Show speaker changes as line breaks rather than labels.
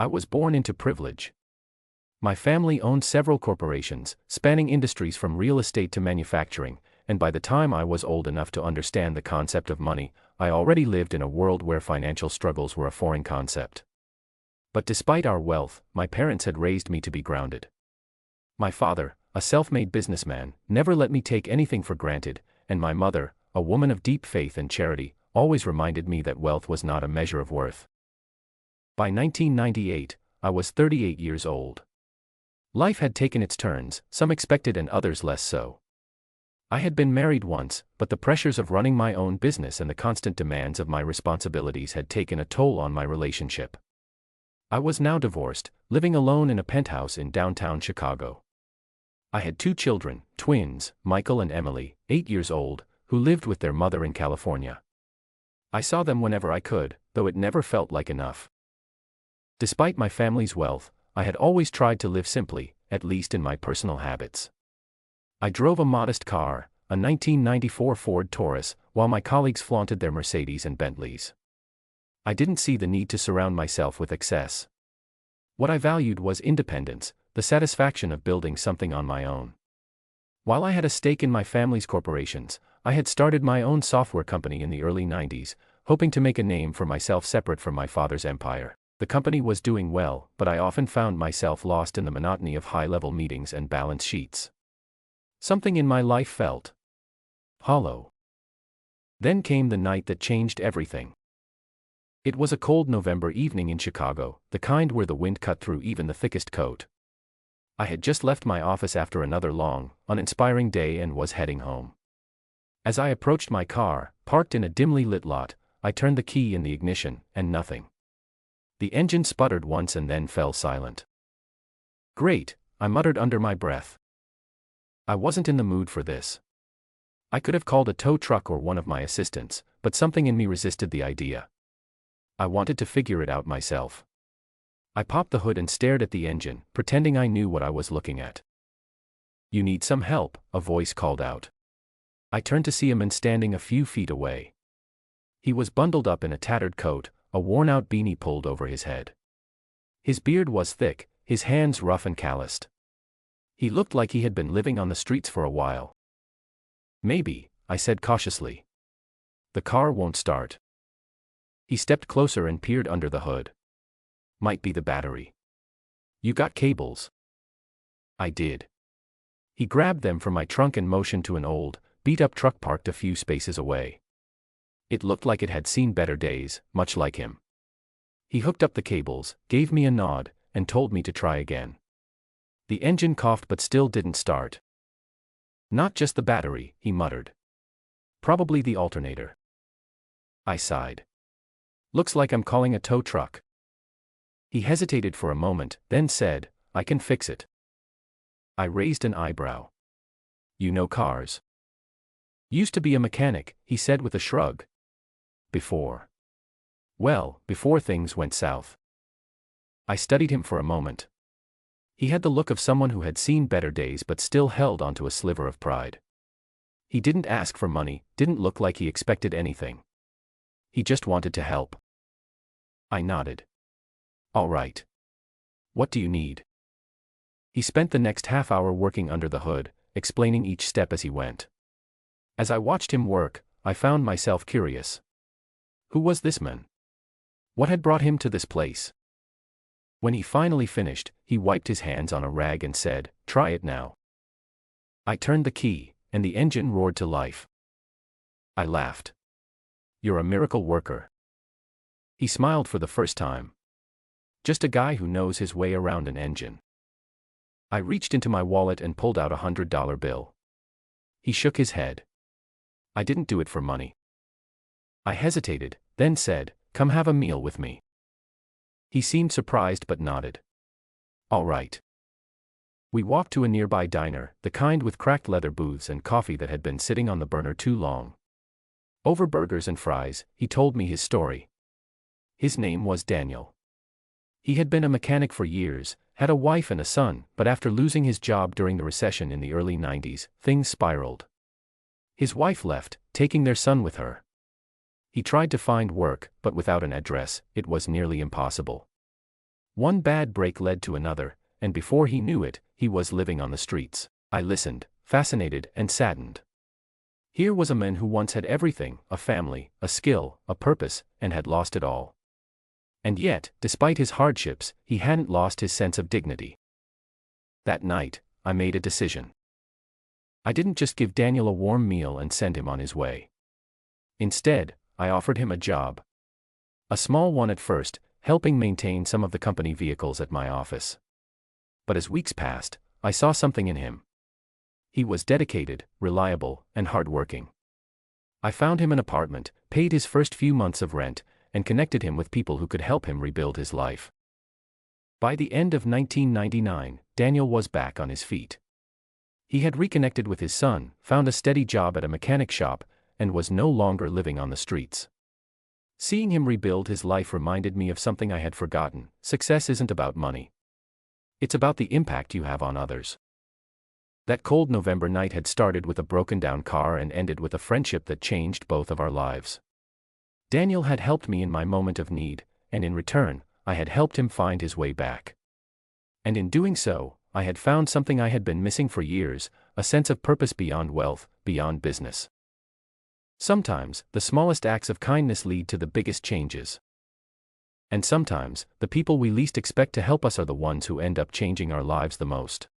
I was born into privilege. My family owned several corporations, spanning industries from real estate to manufacturing, and by the time I was old enough to understand the concept of money, I already lived in a world where financial struggles were a foreign concept. But despite our wealth, my parents had raised me to be grounded. My father, a self-made businessman, never let me take anything for granted, and my mother, a woman of deep faith and charity, always reminded me that wealth was not a measure of worth. By 1998, I was 38 years old. Life had taken its turns, some expected and others less so. I had been married once, but the pressures of running my own business and the constant demands of my responsibilities had taken a toll on my relationship. I was now divorced, living alone in a penthouse in downtown Chicago. I had 2 children, twins, Michael and Emily, 8 years old, who lived with their mother in California. I saw them whenever I could, though it never felt like enough. Despite my family's wealth, I had always tried to live simply, at least in my personal habits. I drove a modest car, a 1994 Ford Taurus, while my colleagues flaunted their Mercedes and Bentleys. I didn't see the need to surround myself with excess. What I valued was independence, the satisfaction of building something on my own. While I had a stake in my family's corporations, I had started my own software company in the early 90s, hoping to make a name for myself separate from my father's empire. The company was doing well, but I often found myself lost in the monotony of high-level meetings and balance sheets. Something in my life felt hollow. Then came the night that changed everything. It was a cold November evening in Chicago, the kind where the wind cut through even the thickest coat. I had just left my office after another long, uninspiring day and was heading home. As I approached my car, parked in a dimly lit lot, I turned the key in the ignition, and nothing. The engine sputtered once and then fell silent. Great, I muttered under my breath. I wasn't in the mood for this. I could have called a tow truck or one of my assistants, but something in me resisted the idea. I wanted to figure it out myself. I popped the hood and stared at the engine, pretending I knew what I was looking at. "You need some help," a voice called out. I turned to see a man standing a few feet away. He was bundled up in a tattered coat, a worn-out beanie pulled over his head. His beard was thick, his hands rough and calloused. He looked like he had been living on the streets for a while. "Maybe," I said cautiously. "The car won't start." He stepped closer and peered under the hood. "Might be the battery." "You got cables?" I did. He grabbed them from my trunk and motioned to an old, beat-up truck parked a few spaces away. It looked like it had seen better days, much like him. He hooked up the cables, gave me a nod, and told me to try again. The engine coughed but still didn't start. "Not just the battery," he muttered. "Probably the alternator." I sighed. "Looks like I'm calling a tow truck." He hesitated for a moment, then said, "I can fix it." I raised an eyebrow. "You know cars?" "Used to be a mechanic," he said with a shrug. "Before?" "Well, before things went south." I studied him for a moment. He had the look of someone who had seen better days but still held onto a sliver of pride. He didn't ask for money, didn't look like he expected anything. He just wanted to help. I nodded. "All right. What do you need?" He spent the next half hour working under the hood, explaining each step as he went. As I watched him work, I found myself curious. Who was this man? What had brought him to this place? When he finally finished, he wiped his hands on a rag and said, "Try it now." I turned the key, and the engine roared to life. I laughed. "You're a miracle worker." He smiled for the first time. "Just a guy who knows his way around an engine." I reached into my wallet and pulled out a $100 bill. He shook his head. "I didn't do it for money." I hesitated, then said, "Come have a meal with me." He seemed surprised but nodded. "All right." We walked to a nearby diner, the kind with cracked leather booths and coffee that had been sitting on the burner too long. Over burgers and fries, he told me his story. His name was Daniel. He had been a mechanic for years, had a wife and a son, but after losing his job during the recession in the early 90s, things spiraled. His wife left, taking their son with her. He tried to find work, but without an address, it was nearly impossible. One bad break led to another, and before he knew it, he was living on the streets. I listened, fascinated and saddened. Here was a man who once had everything, a family, a skill, a purpose, and had lost it all. And yet, despite his hardships, he hadn't lost his sense of dignity. That night, I made a decision. I didn't just give Daniel a warm meal and send him on his way. Instead, I offered him a job. A small one at first, helping maintain some of the company vehicles at my office. But as weeks passed, I saw something in him. He was dedicated, reliable, and hardworking. I found him an apartment, paid his first few months of rent, and connected him with people who could help him rebuild his life. By the end of 1999, Daniel was back on his feet. He had reconnected with his son, found a steady job at a mechanic shop, and was no longer living on the streets. Seeing him rebuild his life reminded me of something I had forgotten: success isn't about money. It's about the impact you have on others. That cold November night had started with a broken-down car and ended with a friendship that changed both of our lives. Daniel had helped me in my moment of need, and in return, I had helped him find his way back. And in doing so, I had found something I had been missing for years: a sense of purpose beyond wealth, beyond business. Sometimes, the smallest acts of kindness lead to the biggest changes. And sometimes, the people we least expect to help us are the ones who end up changing our lives the most.